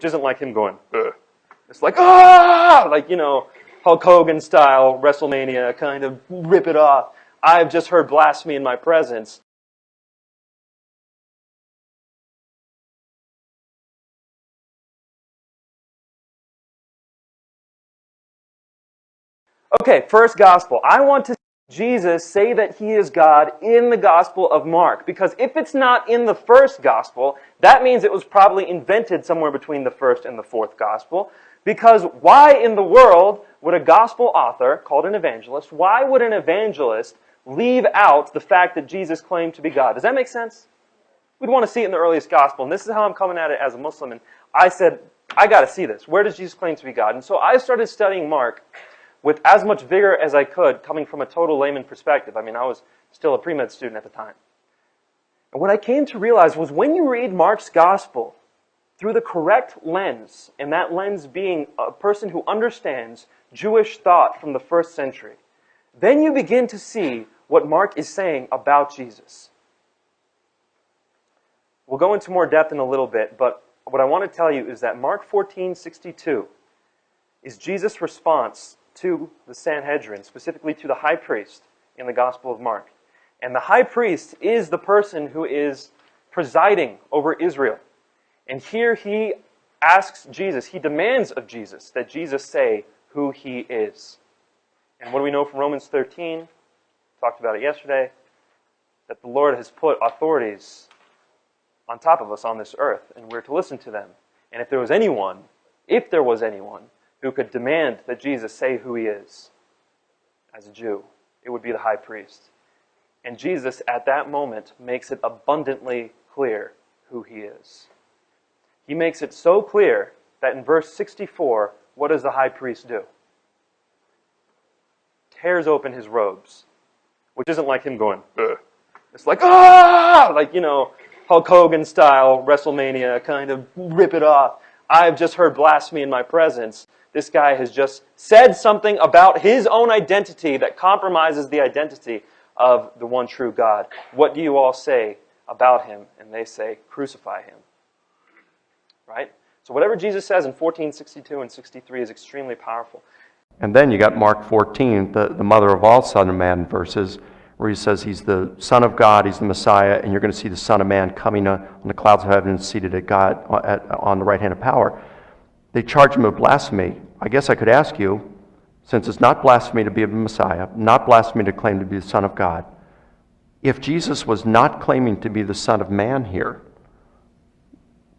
which isn't like him going, ugh. It's like, ah! Like, Hulk Hogan style, WrestleMania, kind of rip it off. I've just heard blasphemy in my presence. Okay, first gospel. I want to see Jesus say that he is God in the Gospel of Mark. Because if it's not in the first gospel, that means it was probably invented somewhere between the first and the fourth gospel. Because why in the world would a gospel author, called an evangelist, why would an evangelist leave out the fact that Jesus claimed to be God? Does that make sense? We'd want to see it in the earliest gospel. And this is how I'm coming at it as a Muslim. And I said, I got to see this. Where does Jesus claim to be God? And so I started studying Mark with as much vigor as I could, coming from a total layman perspective. I mean, I was still a pre-med student at the time. And what I came to realize was when you read Mark's gospel through the correct lens, and that lens being a person who understands Jewish thought from the first century, then you begin to see what Mark is saying about Jesus. We'll go into more depth in a little bit, but what I want to tell you is that Mark 14:62 is Jesus' response to the Sanhedrin, specifically to the high priest in the Gospel of Mark. And the high priest is the person who is presiding over Israel. And here he asks Jesus, he demands of Jesus that Jesus say who he is. And what do we know from Romans 13? Talked about it yesterday. That the Lord has put authorities on top of us on this earth, and we're to listen to them. And if there was anyone who could demand that Jesus say who he is as a Jew, it would be the high priest. And Jesus, at that moment, makes it abundantly clear who he is. He makes it so clear that in verse 64, what does the high priest do? Tears open his robes, which isn't like him going, ugh. It's like, ah! Like, Hulk Hogan style, WrestleMania, kind of rip it off. I've just heard blasphemy in my presence. This guy has just said something about his own identity that compromises the identity of the one true God. What do you all say about him? And they say, crucify him. Right? So whatever Jesus says in 14:62 and 63 is extremely powerful. And then you got Mark 14, the mother of all Son of Man verses, where he says he's the Son of God, he's the Messiah, and you're going to see the Son of Man coming on the clouds of heaven, seated at God on the right hand of power. They charge him with blasphemy. I guess I could ask you, since it's not blasphemy to be a Messiah, not blasphemy to claim to be the Son of God, if Jesus was not claiming to be the Son of Man here,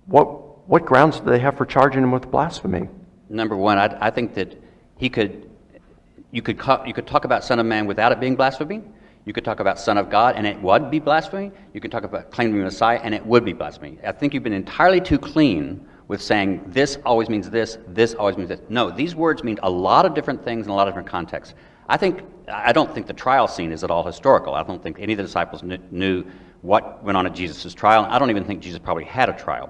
what grounds do they have for charging him with blasphemy? Number one, I think that you could talk about Son of Man without it being blasphemy. You could talk about Son of God, and it would be blasphemy. You could talk about claiming to be Messiah, and it would be blasphemy. I think you've been entirely too clean with saying this always means this always means this. No, these words mean a lot of different things in a lot of different contexts. I don't think the trial scene is at all historical. I don't think any of the disciples knew what went on at Jesus' trial. I don't even think Jesus probably had a trial.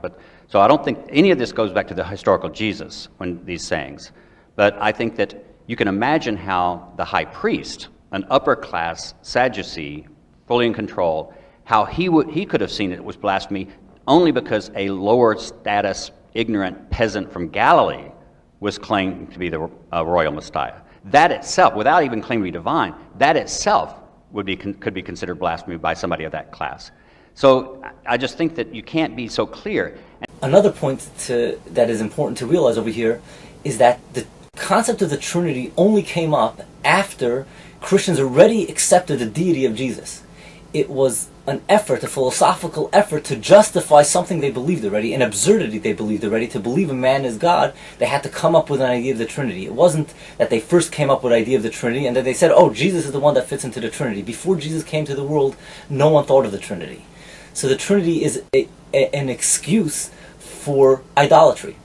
So I don't think any of this goes back to the historical Jesus, when these sayings. But I think that you can imagine how the high priest, an upper class Sadducee, fully in control, how he could have seen it was blasphemy only because a lower status, ignorant peasant from Galilee was claiming to be the royal Messiah. That itself, without even claiming to be divine, that itself could be considered blasphemy by somebody of that class. So I just think that you can't be so clear. Another point that is important to realize over here is that the concept of the Trinity only came up after Christians already accepted the deity of Jesus. It was an effort, a philosophical effort to justify something they believed already, an absurdity they believed already. To believe a man is God, they had to come up with an idea of the Trinity. It wasn't that they first came up with the idea of the Trinity and then they said, oh, Jesus is the one that fits into the Trinity. Before Jesus came to the world, no one thought of the Trinity. So the Trinity is an excuse for idolatry.